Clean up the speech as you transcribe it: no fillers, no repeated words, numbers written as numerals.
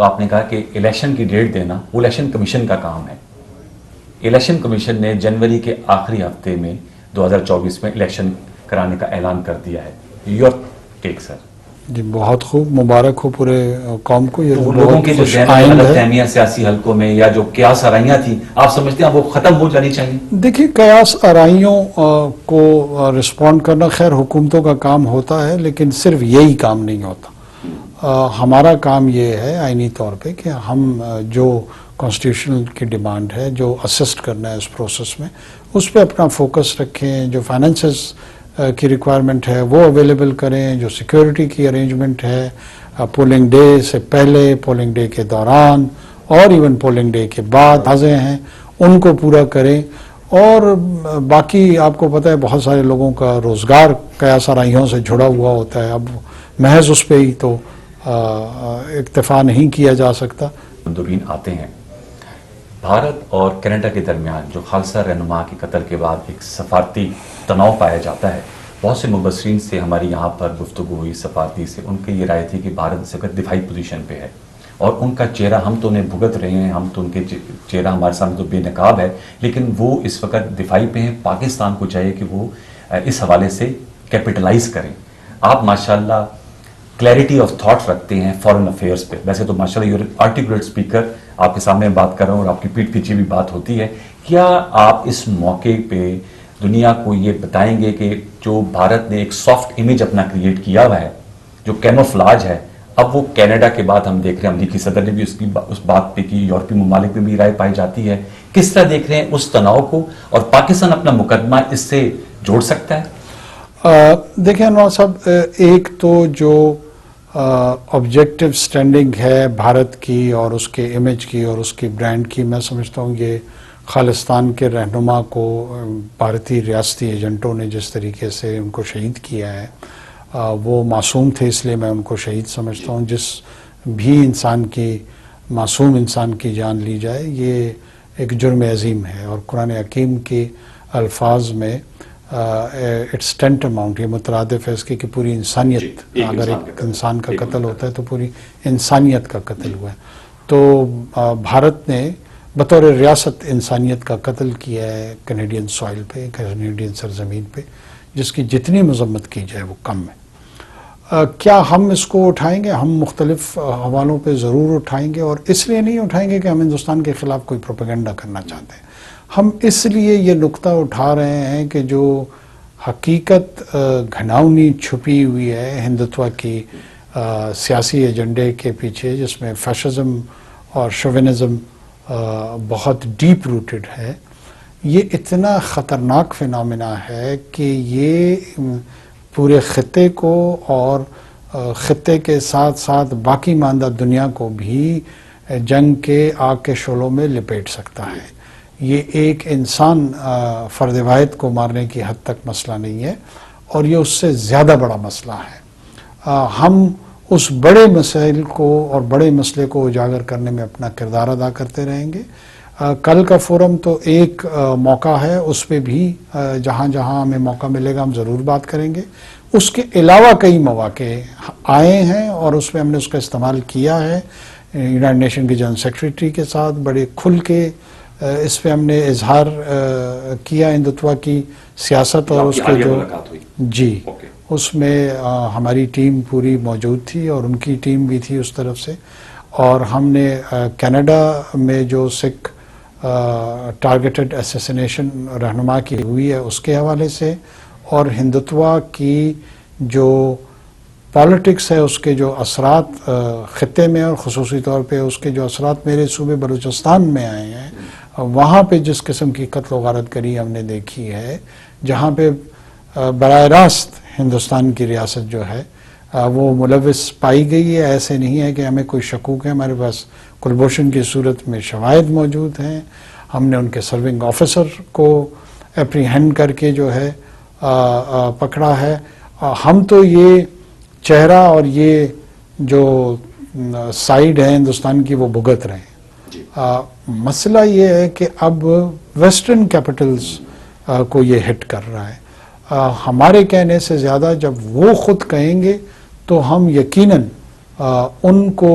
تو آپ نے کہا کہ الیکشن کی ڈیٹ دینا وہ الیکشن کمیشن کا کام ہے. الیکشن کمیشن نے جنوری کے آخری ہفتے میں 2024 میں الیکشن کرانے کا اعلان کر دیا ہے. یور ٹیک سر. جی بہت خوب، مبارک ہو پورے قوم کو. یہ لوگوں کے جو غلط فہمیاں سیاسی حلقوں میں یا جو قیاس آرائیاں تھیں، آپ سمجھتے ہیں وہ ختم ہو جانی چاہیے؟ دیکھیے، قیاس آرائیوں کو رسپونڈ کرنا خیر حکومتوں کا کام ہوتا ہے، لیکن صرف یہی کام نہیں ہوتا. ہمارا کام یہ ہے آئینی طور پہ کہ ہم جو کانسٹیٹیوشنل کی ڈیمانڈ ہے، جو اسسٹ کرنا ہے اس پروسیس میں، اس پہ اپنا فوکس رکھیں. جو فائنینسز کی ریکوائرمنٹ ہے وہ اویلیبل کریں، جو سیکیورٹی کی ارینجمنٹ ہے پولنگ ڈے سے پہلے، پولنگ ڈے کے دوران اور ایون پولنگ ڈے کے بعد واضح ہیں ان کو پورا کریں. اور باقی آپ کو پتہ ہے بہت سارے لوگوں کا روزگار قیاس آرائیوں سے جڑا ہوا ہوتا ہے. اب محض اس پہ ہی تو اکتفا نہیں کیا جا سکتا. مندوبین آتے ہیں. بھارت اور کینیڈا کے درمیان جو خالصہ رہنما کے قتل کے بعد ایک سفارتی تناؤ پایا جاتا ہے، بہت سے مبصرین سے ہماری یہاں پر گفتگو ہوئی سفارتی سے، ان کی یہ رائے تھی کہ بھارت اس وقت دفاعی پوزیشن پہ ہے اور ان کا چہرہ، ہم تو انہیں بھگت رہے ہیں، ہم تو ان کے چہرہ ہمارے سامنے تو بے نقاب ہے، لیکن وہ اس وقت دفاعی پہ ہیں. پاکستان کو چاہیے کہ وہ اس حوالے سے کیپٹلائز کریں. آپ ماشاءاللہ کلیئرٹی آف تھاٹ رکھتے ہیں فارن افیئرس پہ. ویسے تو ماشاءاللہ یور آرٹیکولیٹ اسپیکر، آپ کے سامنے بات کر رہا ہوں اور آپ کی پیٹھ پیچھے بھی بات ہوتی ہے. کیا آپ اس موقع پہ دنیا کو یہ بتائیں گے کہ جو بھارت نے ایک سافٹ امیج اپنا کریٹ کیا ہوا ہے، جو کیموفلاج ہے، اب وہ کینیڈا کے بعد ہم دیکھ رہے ہیں امریکی صدر نے بھی اس بات پہ کی، یورپی ممالک میں بھی رائے پائی جاتی ہے. کس طرح دیکھ رہے ہیں اس تناؤ کو، اور پاکستان اپنا مقدمہ اس سے جوڑ سکتا ہے؟ دیکھیں انور صاحب، ایک تو جو آبجیکٹو سٹینڈنگ ہے بھارت کی اور اس کے امیج کی اور اس کی برانڈ کی، میں سمجھتا ہوں یہ خالصتان کے رہنما کو بھارتی ریاستی ایجنٹوں نے جس طریقے سے ان کو شہید کیا ہے، وہ معصوم تھے، اس لیے میں ان کو شہید سمجھتا ہوں. جس بھی انسان کی، معصوم انسان کی جان لی جائے، یہ ایک جرم عظیم ہے. اور قرآن حکیم کے الفاظ میں اٹس ٹینٹ اماؤنٹ، یہ مترادف ہے اس کی کہ پوری انسانیت، اگر ایک انسان کا قتل ہوتا ہے تو پوری انسانیت کا قتل ہوا ہے. تو بھارت نے بطور ریاست انسانیت کا قتل کیا ہے کینیڈین سوائل پہ، کینیڈین سرزمین پہ، جس کی جتنی مذمت کی جائے وہ کم ہے. کیا ہم اس کو اٹھائیں گے؟ ہم مختلف حوالوں پہ ضرور اٹھائیں گے، اور اس لیے نہیں اٹھائیں گے کہ ہم ہندوستان کے خلاف کوئی پروپیگنڈا کرنا چاہتے ہیں. ہم اس لیے یہ نقطہ اٹھا رہے ہیں کہ جو حقیقت گھناؤنی چھپی ہوئی ہے ہندوتوا کی سیاسی ایجنڈے کے پیچھے، جس میں فیشزم اور شوونزم بہت ڈیپ روٹڈ ہے، یہ اتنا خطرناک فینومینا ہے کہ یہ پورے خطے کو اور خطے کے ساتھ ساتھ باقی ماندہ دنیا کو بھی جنگ کے آگ کے شعلوں میں لپیٹ سکتا ہے. یہ ایک انسان فرد واحد کو مارنے کی حد تک مسئلہ نہیں ہے، اور یہ اس سے زیادہ بڑا مسئلہ ہے. ہم اس بڑے مسائل کو اور بڑے مسئلے کو اجاگر کرنے میں اپنا کردار ادا کرتے رہیں گے. کل کا فورم تو ایک موقع ہے، اس پہ بھی جہاں جہاں ہمیں موقع ملے گا ہم ضرور بات کریں گے. اس کے علاوہ کئی مواقع آئے ہیں اور اس میں ہم نے اس کا استعمال کیا ہے. یونائٹڈ نیشن کے جنرل سیکریٹری کے ساتھ بڑے کھل کے اس پہ ہم نے اظہار کیا ہندوتوا کی سیاست اور اس کے جو جی اس میں ہماری ٹیم پوری موجود تھی اور ان کی ٹیم بھی تھی اس طرف سے. اور ہم نے کینیڈا میں جو سکھ ٹارگیٹڈ اسیسینیشن رہنما کی ہوئی ہے اس کے حوالے سے، اور ہندوتوا کی جو پالیٹکس ہے اس کے جو اثرات خطے میں اور خصوصی طور پہ اس کے جو اثرات میرے صوبے بلوچستان میں آئے ہیں، وہاں پہ جس قسم کی قتل و غارت گری ہم نے دیکھی ہے، جہاں پہ براہ راست ہندوستان کی ریاست جو ہے وہ ملوث پائی گئی ہے. ایسے نہیں ہے کہ ہمیں کوئی شکوک ہے، ہمارے پاس کلبھوشن کی صورت میں شواہد موجود ہیں. ہم نے ان کے سرونگ آفیسر کو اپریہینڈ کر کے جو ہے پکڑا ہے. ہم تو یہ چہرہ اور یہ جو سائیڈ ہے ہندوستان کی وہ بھگت رہے ہیں. مسئلہ یہ ہے کہ اب ویسٹرن کیپٹلز کو یہ ہٹ کر رہا ہے. ہمارے کہنے سے زیادہ جب وہ خود کہیں گے تو ہم یقیناً ان کو